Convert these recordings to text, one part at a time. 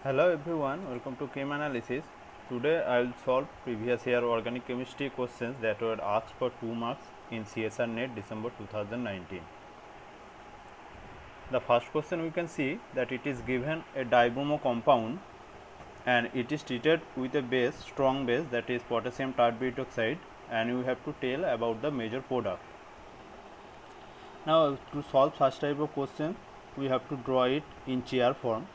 Hello everyone, welcome to Chem Analysis. Today I will solve previous year organic chemistry questions that were asked for 2 marks in CSIR-NET December 2019. The first question we can see that it is given a dibromo compound and it is treated with a base, strong base, that is potassium tarbate oxide, and we have to tell about the major product. Now to solve such type of question we have to draw it in chair form.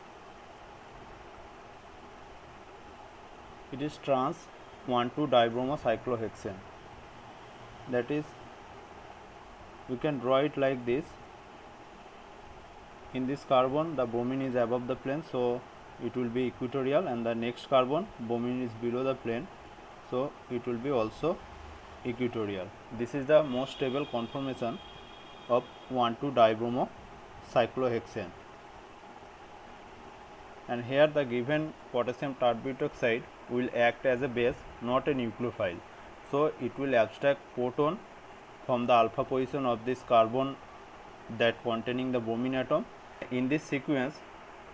It is trans 1,2-dibromocyclohexane, that is we can draw it like this. In this carbon the bromine is above the plane, so it will be equatorial, and the next carbon bromine is below the plane, so it will be also equatorial. This is the most stable conformation of 1,2-dibromocyclohexane, and here the given potassium tarbate oxide will act as a base, not a nucleophile, so it will abstract proton from the alpha position of this carbon that containing the bromine atom. In this sequence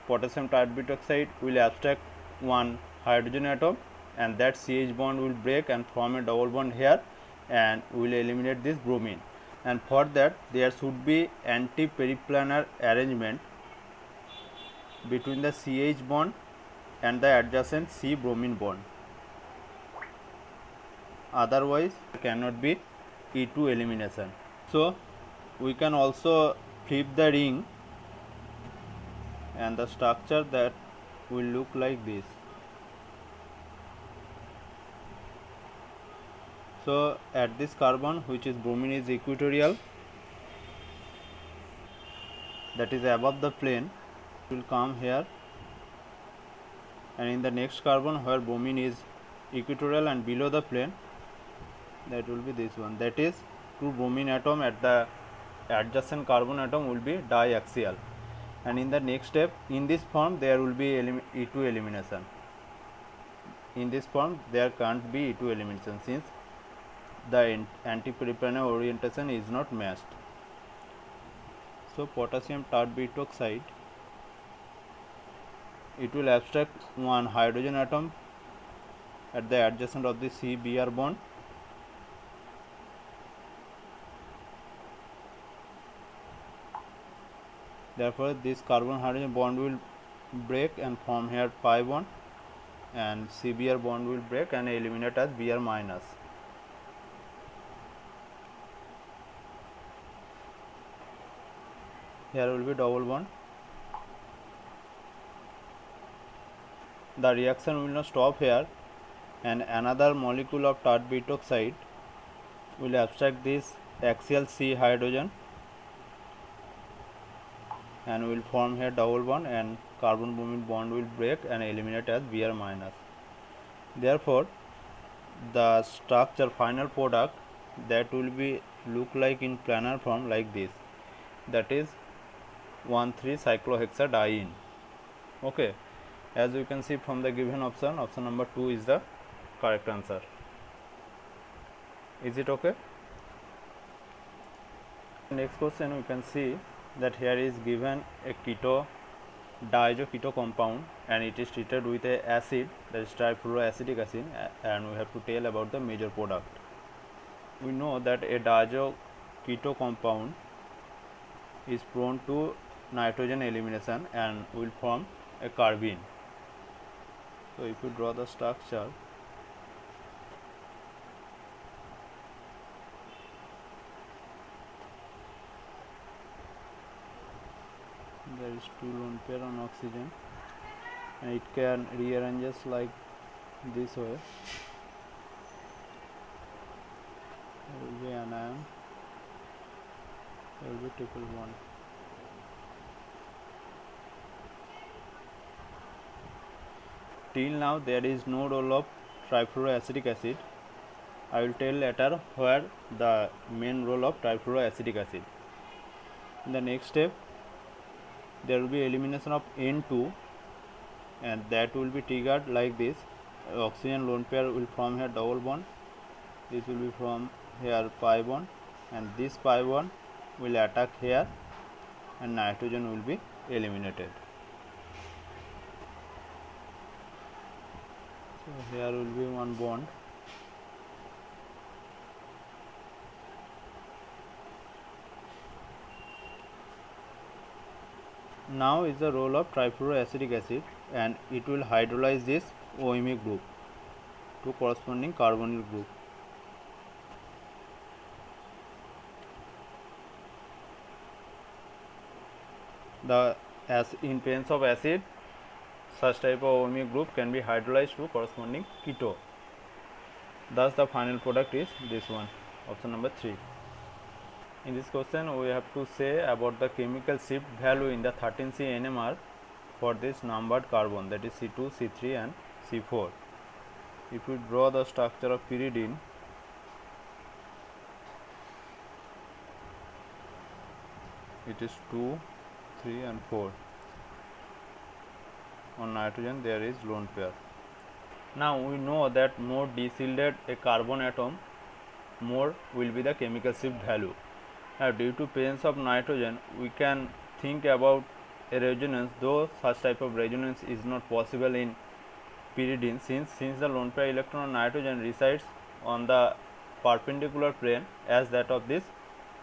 potassium tarbate oxide will abstract one hydrogen atom, and that CH bond will break and form a double bond here and will eliminate this bromine, and for that there should be anti-periplanar arrangement between the CH bond and the adjacent C bromine bond, otherwise there cannot be E2 elimination. So we can also flip the ring and the structure that will look like this. So at this carbon, which is bromine, is equatorial, that is above the plane, it will come here, and in the next carbon where bromine is equatorial and below the plane, that will be this one, that is two bromine atom at the adjacent carbon atom will be diaxial, and in the next step in this form there will be E2 elimination. In this form there can't be E2 elimination since the anti-periplanar orientation is not matched. So potassium tarbate oxide, it will abstract one hydrogen atom at the adjacent of the C-Br bond, therefore this carbon hydrogen bond will break and form here pi bond, and C-Br bond will break and eliminate as Br minus. Here will be double bond. The reaction will not stop here, and another molecule of tarbate oxide will abstract this axial C hydrogen and will form here double bond, and carbon bromine bond will break and eliminate as Br minus. Therefore the structure final product that will be look like in planar form like this, that is 1,3-cyclohexadiene. Okay, as you can see from the given option, option number 2 is the correct answer. Is it okay? Next question we can see that here is given a diazo-keto compound and it is treated with a acid, that is trifluoroacetic acid, and we have to tell about the major product. We know that a diazo-keto compound is prone to nitrogen elimination and will form a carbene. So if you draw the structure, there is 2 lone pair on oxygen, and it can rearranges like this way. There will be an ion, there will be triple bond. Till now there is no role of trifluoroacetic acid. I will tell later where the main role of trifluoroacetic acid. In the next step there will be elimination of N2, and that will be triggered like this. Oxygen lone pair will form here double bond, this will be from here pi bond, and this pi bond will attack here and nitrogen will be eliminated. So here will be one bond. Now is the role of trifluoroacetic acid, and it will hydrolyze this OMe group to corresponding carbonyl group. As in presence of acid, such type of OMe group can be hydrolyzed to corresponding keto. Thus the final product is this one, option number 3. In this question we have to say about the chemical shift value in the 13C NMR for this numbered carbon, that is C2, C3 and C4. If we draw the structure of pyridine, it is 2, 3 and 4. On nitrogen there is lone pair. Now we know that more desilted a carbon atom, more will be the chemical shift value. Now due to presence of nitrogen, we can think about a resonance, though such type of resonance is not possible in pyridine, since the lone pair electron of nitrogen resides on the perpendicular plane as that of this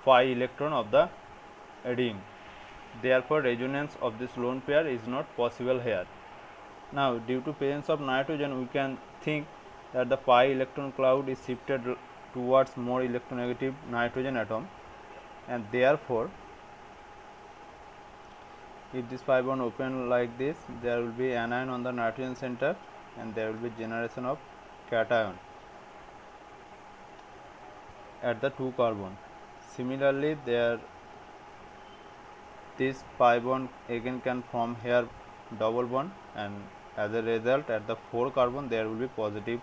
pi electron of the ring. Therefore resonance of this lone pair is not possible here. Now due to presence of nitrogen, we can think that the pi electron cloud is shifted towards more electronegative nitrogen atom, and therefore if this pi bond open like this, there will be anion on the nitrogen center and there will be generation of cation at the 2 carbon. Similarly, this pi bond again can form here double bond, and as a result at the 4 carbon there will be positive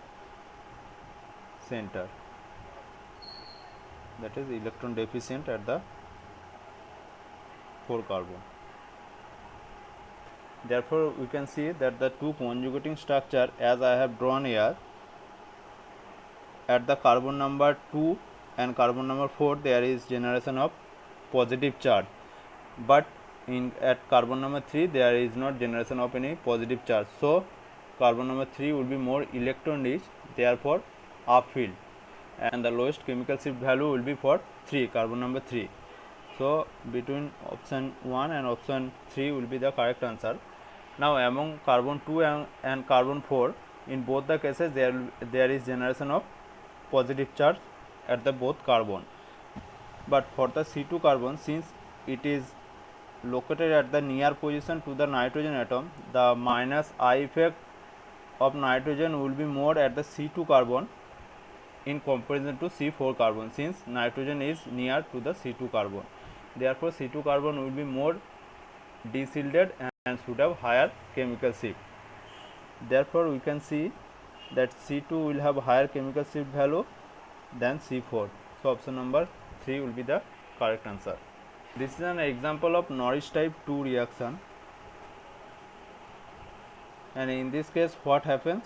center, that is electron deficient at the 4 carbon. Therefore we can see that the 2 conjugating structure as I have drawn here, at the carbon number 2 and carbon number 4 there is generation of positive charge, but at carbon number 3 there is not generation of any positive charge. So carbon number 3 will be more electron rich, therefore upfield, and the lowest chemical shift value will be for 3, carbon number 3. So between option 1 and option 3 will be the correct answer. Now among carbon 2 and carbon 4, in both the cases there is generation of positive charge at the both carbon, but for the C2 carbon, since it is located at the near position to the nitrogen atom, the minus I effect of nitrogen will be more at the C2 carbon in comparison to C4 carbon, since nitrogen is near to the C2 carbon. Therefore C2 carbon will be more desilted and should have higher chemical shift. Therefore we can see that C2 will have higher chemical shift value than C4. So option number 3 will be the correct answer. This is an example of Norris type 2 reaction, and in this case what happens?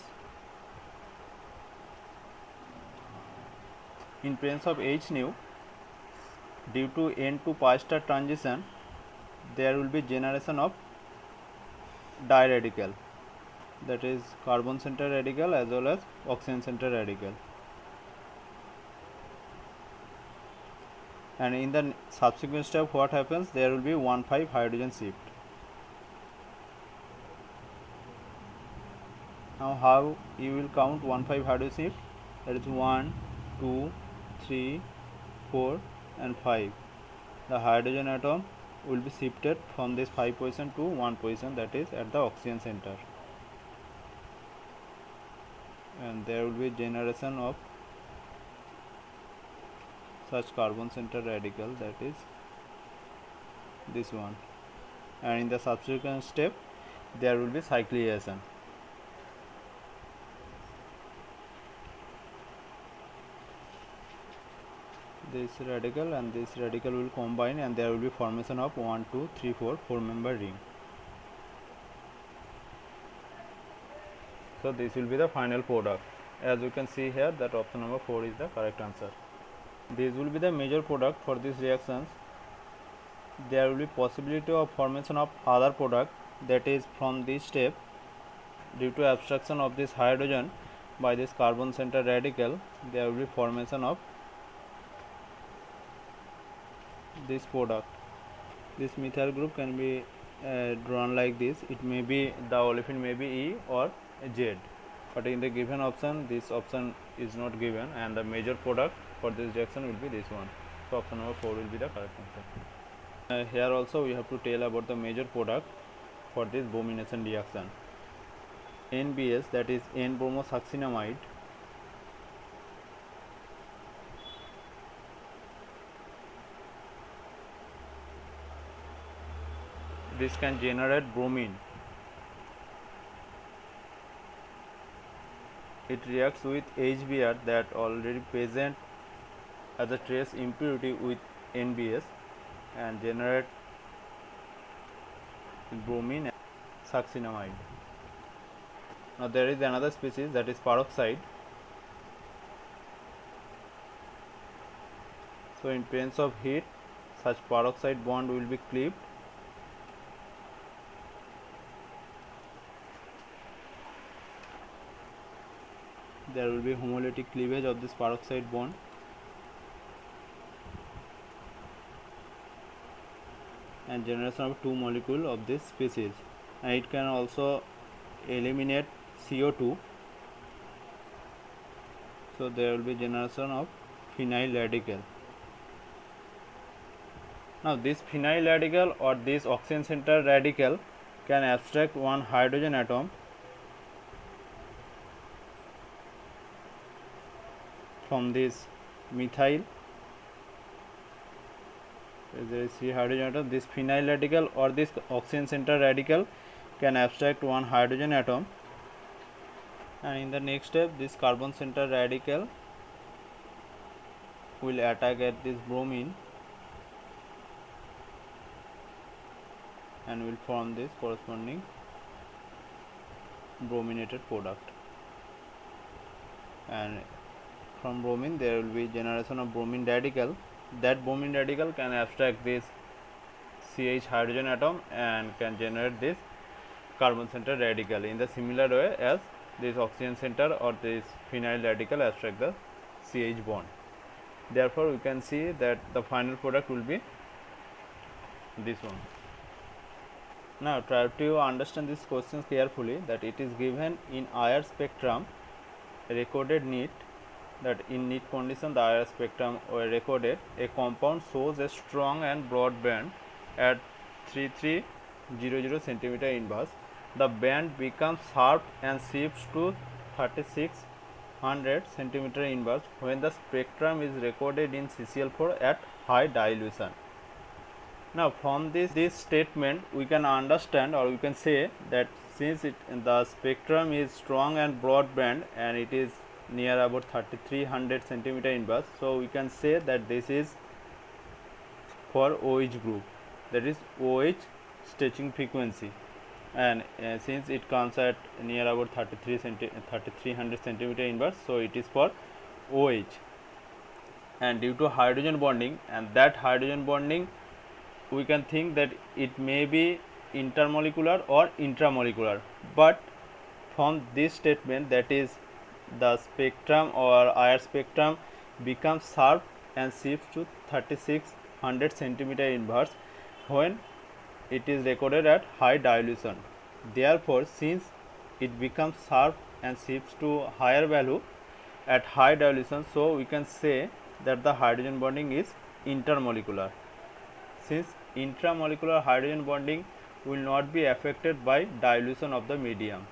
In presence of H nu, due to N to pi star transition, there will be generation of diradical, that is carbon center radical as well as oxygen center radical, and in the subsequent step what happens? There will be 1,5 hydrogen shift. Now how you will count 1,5 hydrogen shift? That is 1, 2, 3, 4 and 5. The hydrogen atom will be shifted from this 5 position to 1 position, that is at the oxygen center, and there will be generation of such carbon center radical, that is this one, and in the subsequent step there will be cyclization. This radical and this radical will combine, and there will be formation of 1, 2, 3, 4 member ring. So this will be the final product. As you can see here, that option number 4 is the correct answer. This will be the major product for these reactions. There will be possibility of formation of other product, that is from this step, due to abstraction of this hydrogen, by this carbon center radical, there will be formation of this product. This methyl group can be drawn like this. It may be, the olefin may be E or Z, but in the given option this option is not given, and the major product for this reaction will be this one. So option number 4 will be the correct answer. Here also we have to tell about the major product for this bromination reaction. NBS, that is N-bromosuccinamide, this can generate bromine. It reacts with HBr that already present as a trace impurity with NBS and generate bromine and succinamide. Now there is another species, that is peroxide. So in presence of heat, such peroxide bond will be cleaved. There will be homolytic cleavage of this peroxide bond, and generation of two molecules of this species, and it can also eliminate CO2. So there will be generation of phenyl radical. Now this phenyl radical or this oxygen center radical can abstract one hydrogen atom from this methyl. There is three hydrogen atom. This phenyl radical or this oxygen center radical can abstract one hydrogen atom, and in the next step this carbon center radical will attack at this bromine and will form this corresponding brominated product, and from bromine there will be generation of bromine radical. That bromine radical can abstract this CH hydrogen atom and can generate this carbon center radical in the similar way as this oxygen center or this phenyl radical abstract the CH bond. Therefore we can see that the final product will be this one. Now try to understand this question carefully, that it is given in IR spectrum recorded NEAT, that in NEAT condition the IR spectrum were recorded. A compound shows a strong and broad band at 3300 centimeter inverse. The band becomes sharp and shifts to 3600 centimeter inverse when the spectrum is recorded in CCl4 at high dilution. Now from this statement we can understand, or we can say that since the spectrum is strong and broad band and it is near about 3300 centimeter inverse, so we can say that this is for OH group, that is OH stretching frequency, and since it comes at near about 3300 centimeter inverse, so it is for OH, and due to hydrogen bonding, and that hydrogen bonding we can think that it may be intermolecular or intramolecular, but from this statement, that is the spectrum or IR spectrum becomes sharp and shifts to 3600 centimeter inverse when it is recorded at high dilution. Therefore since it becomes sharp and shifts to higher value at high dilution, so we can say that the hydrogen bonding is intermolecular. Since intramolecular hydrogen bonding will not be affected by dilution of the medium,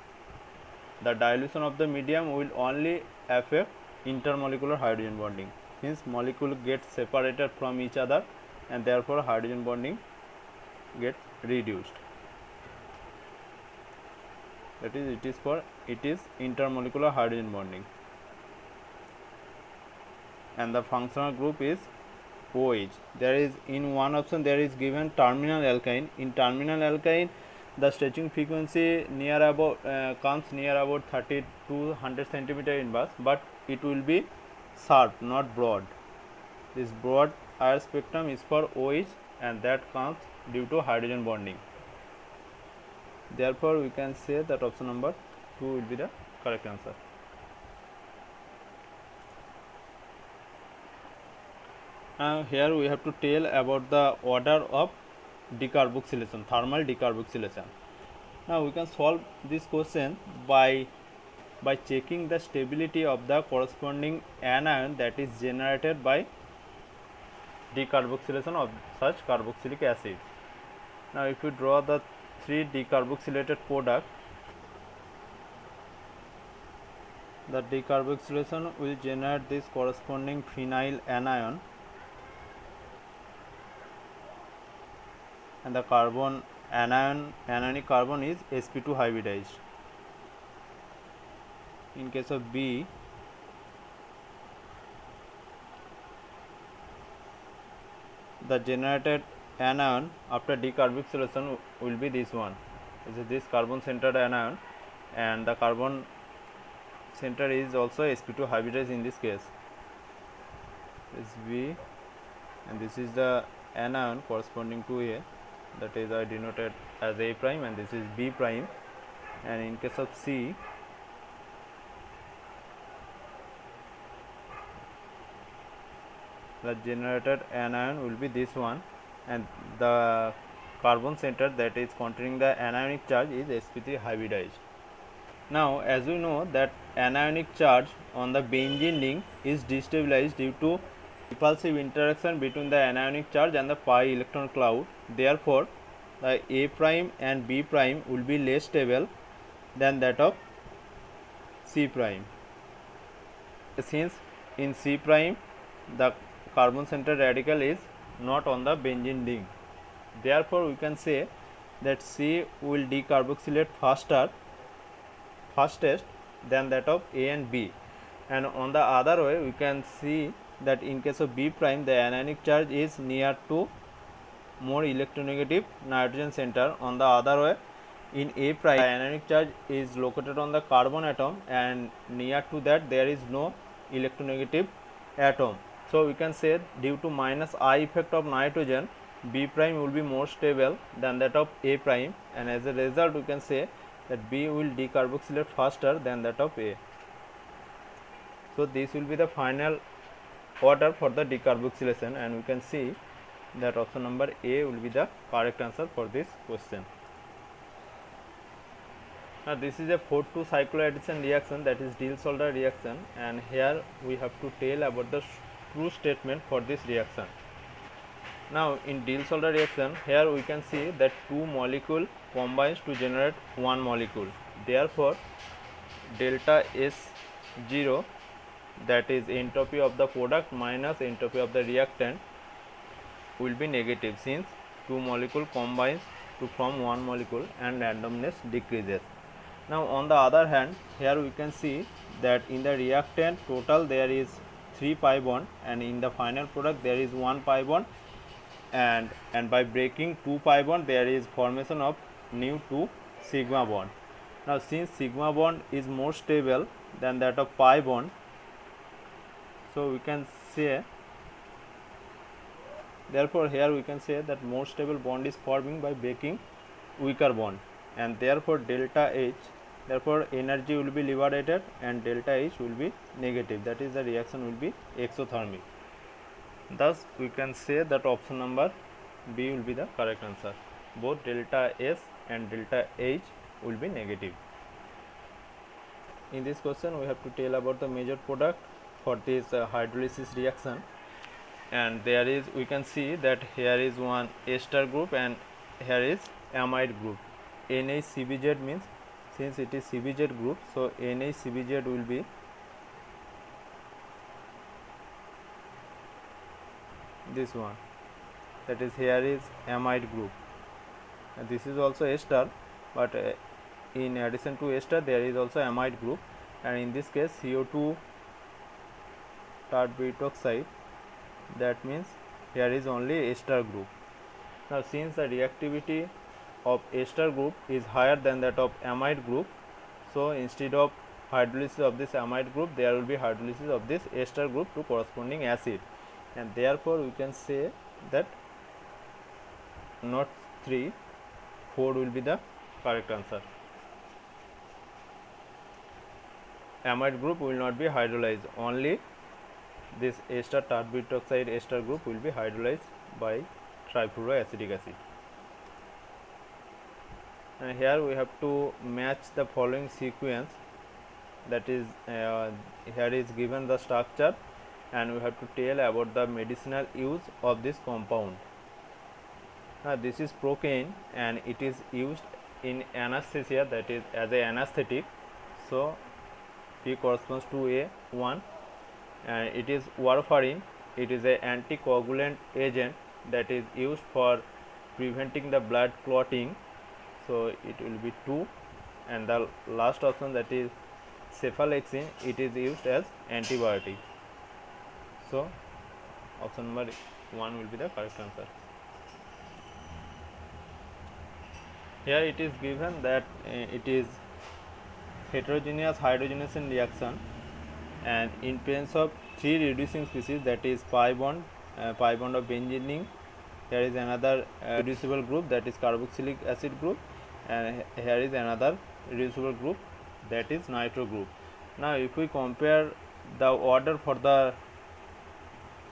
the dilution of the medium will only affect intermolecular hydrogen bonding, since molecule gets separated from each other and therefore hydrogen bonding gets reduced. That is, it is intermolecular hydrogen bonding, and the functional group is OH. There is, in one option there is given terminal alkyne. In terminal alkyne the stretching frequency near about comes near about 3200 centimeter inverse, but it will be sharp, not broad. This broad IR spectrum is for OH, and that comes due to hydrogen bonding. Therefore we can say that option number 2 will be the correct answer. Here we have to tell about the order of decarboxylation, thermal decarboxylation. Now we can solve this question by checking the stability of the corresponding anion that is generated by decarboxylation of such carboxylic acid. Now if you draw the three decarboxylated product, the decarboxylation will generate this corresponding phenyl anion, and the anionic carbon is sp2 hybridized. In case of B, the generated anion after decarboxylation will be this one. This carbon centered anion, and the carbon center is also sp2 hybridized in this case. This is B, and this is the anion corresponding to A, that is I denoted as A prime, and this is B prime. And in case of C, the generated anion will be this one, and the carbon center that is containing the anionic charge is sp3 hybridized. Now as we know that anionic charge on the benzene ring is destabilized due to repulsive interaction between the anionic charge and the pi electron cloud. Therefore the A prime and B prime will be less stable than that of C prime. Since in C prime the carbon center radical is not on the benzene ring, therefore we can say that C will decarboxylate fastest than that of A and B. And on the other way we can see that in case of B prime the anionic charge is near to more electronegative nitrogen center. On the other way in A prime the anionic charge is located on the carbon atom, and near to that there is no electronegative atom. So we can say due to minus I effect of nitrogen, B prime will be more stable than that of A prime, and as a result we can say that B will decarboxylate faster than that of A. So this will be the final order for the decarboxylation, and we can see that option number A will be the correct answer for this question. Now this is a 4,2 cycloaddition reaction, that is Diels-Alder reaction, and here we have to tell about the true statement for this reaction. Now in Diels-Alder reaction, here we can see that two molecule combines to generate one molecule. Therefore delta S0, that is entropy of the product minus entropy of the reactant, will be negative since two molecule combines to form one molecule and randomness decreases. Now on the other hand, here we can see that in the reactant total there is 3 pi bond, and in the final product there is 1 pi bond, and by breaking 2 pi bond there is formation of new 2 sigma bond. Now since sigma bond is more stable than that of pi bond, so we can say, therefore here we can say that more stable bond is forming by breaking weaker bond, and therefore delta H, therefore energy will be liberated and delta H will be negative, that is the reaction will be exothermic. Thus we can say that option number B will be the correct answer. Both delta S and delta H will be negative. In this question we have to tell about the major product for this hydrolysis reaction, and there is, we can see that here is one ester group and here is amide group. NHCbZ means, since it is CbZ group, so NHCbZ will be this one, that is here is amide group, and this is also ester, but in addition to ester there is also amide group, and in this case CO2 tert oxide, that means here is only ester group. Now since the reactivity of ester group is higher than that of amide group, so instead of hydrolysis of this amide group there will be hydrolysis of this ester group to corresponding acid, and therefore we can say that not 3, 4 will be the correct answer. Amide group will not be hydrolyzed, only this ester tert-butoxide ester group will be hydrolyzed by trifluoroacetic acid. And here we have to match the following sequence, that is here is given the structure and we have to tell about the medicinal use of this compound. This is procaine and it is used in anesthesia, that is as a anesthetic. So P corresponds to A1, and it is warfarin. It is a anticoagulant agent that is used for preventing the blood clotting. So it will be 2, and the last option, that is cephalexin, it is used as antibiotic. So option number 1 will be the correct answer. Here it is given that it is heterogeneous hydrogenation reaction, and in presence of 3 reducing species, that is pi bond of benzene. Here is another reducible group, that is carboxylic acid group, and here is another reducible group, that is nitro group. Now if we compare the order for the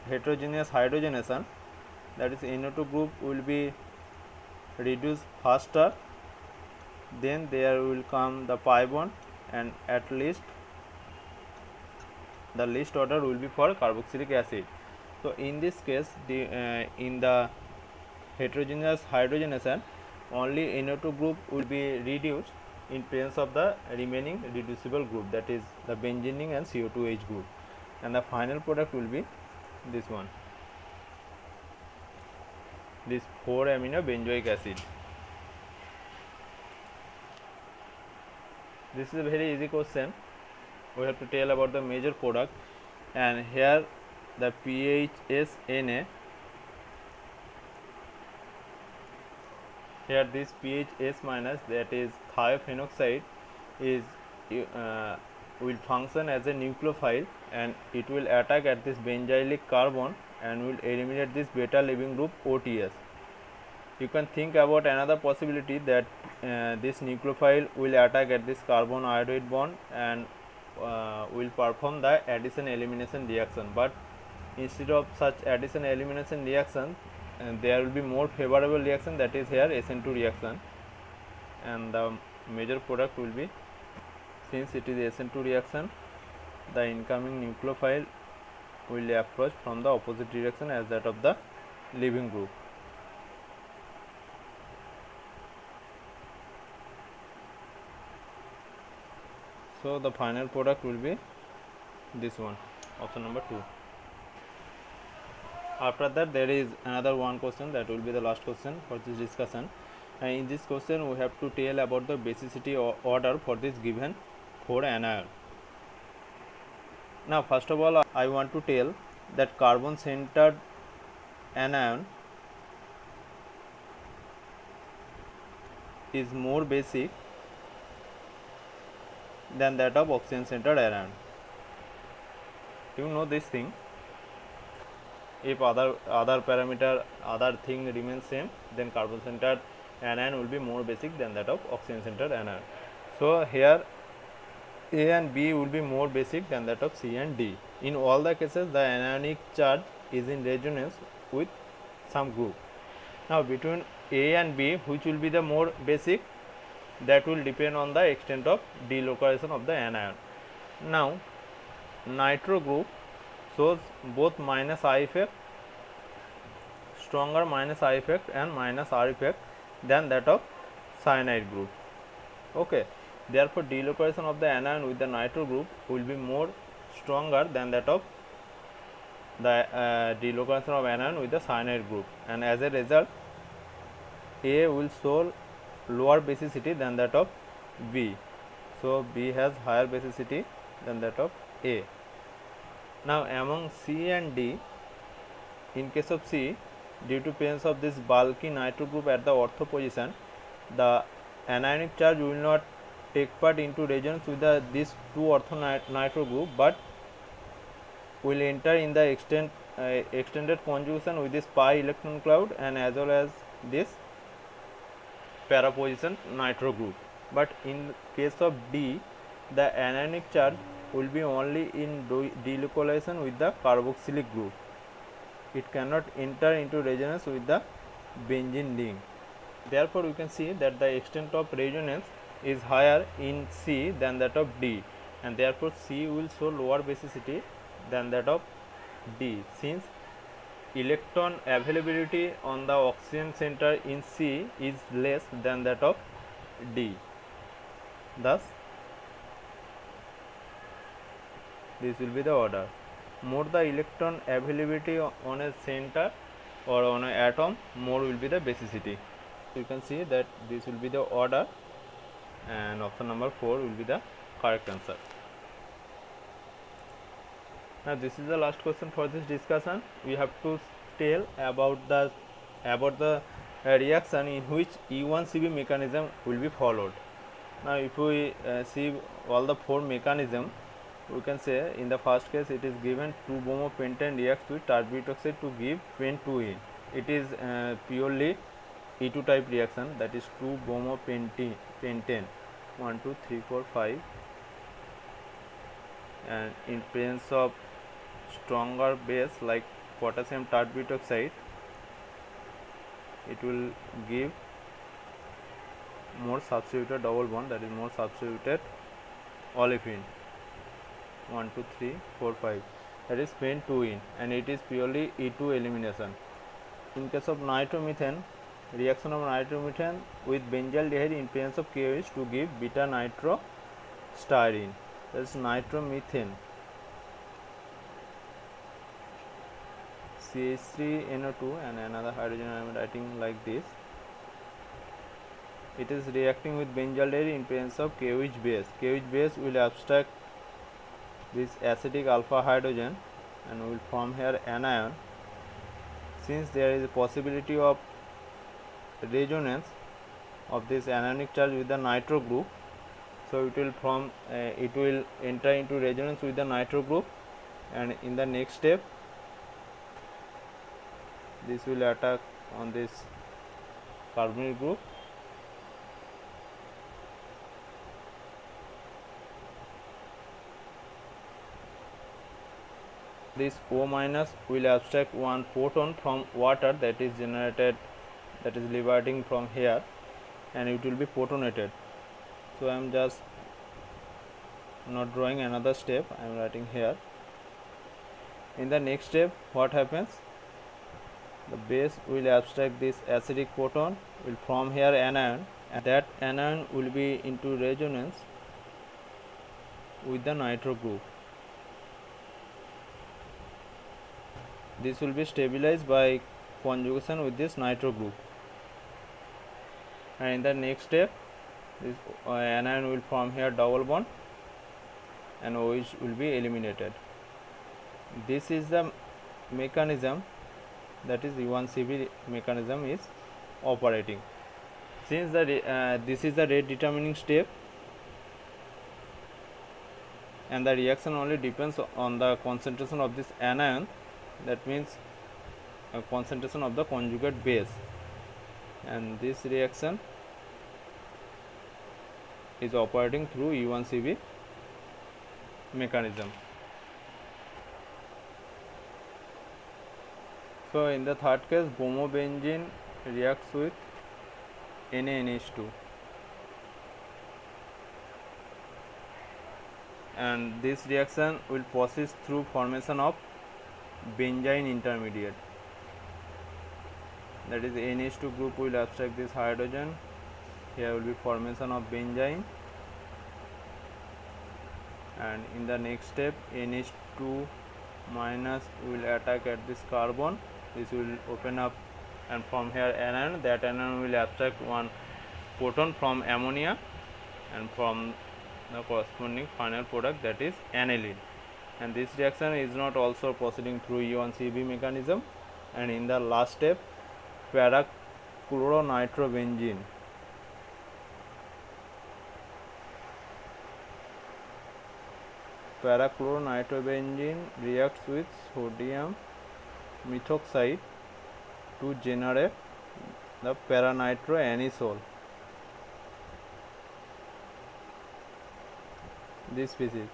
heterogeneous hydrogenation, that is NO2 group will be reduced faster, then there will come the pi bond, and at least the least order will be for carboxylic acid. So in this case, in the heterogeneous hydrogenation, only NO2 group will be reduced in presence of the remaining reducible group, that is the benzene and CO2H group, and the final product will be this one, this 4-amino benzoic acid. This is a very easy question. We have to tell about the major product, and here the PHS-Na, here this PHS minus, that is thiophenoxide, is will function as a nucleophile, and it will attack at this benzylic carbon and will eliminate this beta leaving group OTS. You can think about another possibility, that this nucleophile will attack at this carbon iodide bond and will perform the addition elimination reaction, but instead of such addition elimination reaction, there will be more favorable reaction, that is here SN2 reaction, and the major product will be, since it is SN2 reaction, the incoming nucleophile will approach from the opposite direction as that of the leaving group. So the final product will be this one, option number 2. After that, there is another one question, that will be the last question for this discussion, and in this question we have to tell about the basicity order for this given 4 anion. Now first of all, I want to tell that carbon centered anion is more basic than that of oxygen centered anion. You know this thing. If other parameter, other thing remains same, then carbon centered anion will be more basic than that of oxygen centered anion. So here A and B will be more basic than that of C and D. In all the cases, the anionic charge is in resonance with some group. Now between A and B, which will be the more basic, that will depend on the extent of delocalization of the anion. Now nitro group shows both minus I effect, stronger minus I effect and minus R effect than that of cyanide group. Okay, therefore delocalization of the anion with the nitro group will be more stronger than that of the delocalization of anion with the cyanide group, and as a result A will show lower basicity than that of B. So B has higher basicity than that of A. Now among C and D, in case of C, due to presence of this bulky nitro group at the ortho position, the anionic charge will not take part into resonance with these two ortho nitro group, but will enter in the extended conjugation with this pi electron cloud and as well as this para position nitro group. But in case of D, the anionic charge will be only in delocalization with the carboxylic group. It cannot enter into resonance with the benzene ring. Therefore, we can see that the extent of resonance is higher in C than that of D, and therefore C will show lower basicity than that of D, since electron availability on the oxygen center in C is less than that of D. Thus, this will be the order. More the electron availability on a center or on an atom, more will be the basicity. You can see that this will be the order, and option number 4 will be the correct answer. Now this is the last question for this discussion. We have to tell about the reaction in which E1CB mechanism will be followed. Now if we see all the 4 mechanisms, we can say in the first case it is given 2-bromopentane reacts with tarbidate oxide to give pen-2-ene. It is purely E2 type reaction, that is 2-bromopentane 1 2 3 4 5, and in presence of stronger base like potassium tarbidate oxide, it will give more substituted double bond, that is more substituted olefin 1 2 3 4 5, that is pen-2-ene, and it is purely E2 elimination. In case of nitromethane, reaction of nitromethane with benzaldehyde in presence of KOH to give beta nitrostyrene, that is nitromethane CH3NO2 and another hydrogen I am writing like this. It is reacting with benzaldehyde in presence of KOH base. KOH base will abstract this acidic alpha hydrogen and will form here anion. Since there is a possibility of resonance of this anionic charge with the nitro group, so it will enter into resonance with the nitro group, and in the next step this will attack on this carbonyl group. This O minus will abstract one proton from water that is generated, that is liberating from here, and it will be protonated. So I am just not drawing another step, I am writing here. In the next step, what happens? The base will abstract this acidic proton, will form here anion, and that anion will be into resonance with the nitro group. This will be stabilized by conjugation with this nitro group, and in the next step this anion will form here double bond and OH will be eliminated. This is the mechanism, that is E1CB mechanism is operating. Since this is the rate determining step and the reaction only depends on the concentration of this anion, that means concentration of the conjugate base, and this reaction is operating through E1CB mechanism. So in the third case, bromobenzene reacts with NaNH2, and this reaction will proceed through formation of benzyne intermediate, that is NH2 group will abstract this hydrogen, here will be formation of benzyne, and in the next step NH2 minus will attack at this carbon, this will open up and form here anion, that anion will abstract one proton from ammonia and from the corresponding final product, that is aniline, and this reaction is not also proceeding through E1CB mechanism. And in the last step, parachloronitrobenzene reacts with sodium methoxide to generate the paranitroanisole. This species,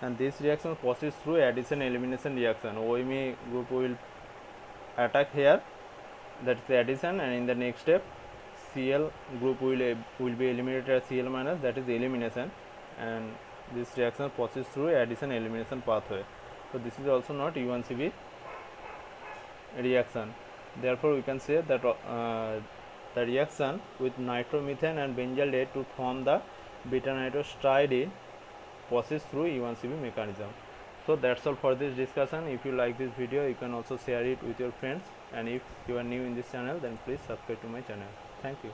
and this reaction passes through addition elimination reaction. OMe group will attack here, that's the addition, and in the next step Cl group will be eliminated as Cl minus, that is elimination, and this reaction passes through addition elimination pathway. So this is also not U1Cb reaction. Therefore we can say that the reaction with nitromethane and benzaldehyde to form the beta nitrostridiene passes through U1Cb mechanism. So that's all for this discussion. If you like this video, you can also share it with your friends, and if you are new in this channel, then please subscribe to my channel. Thank you.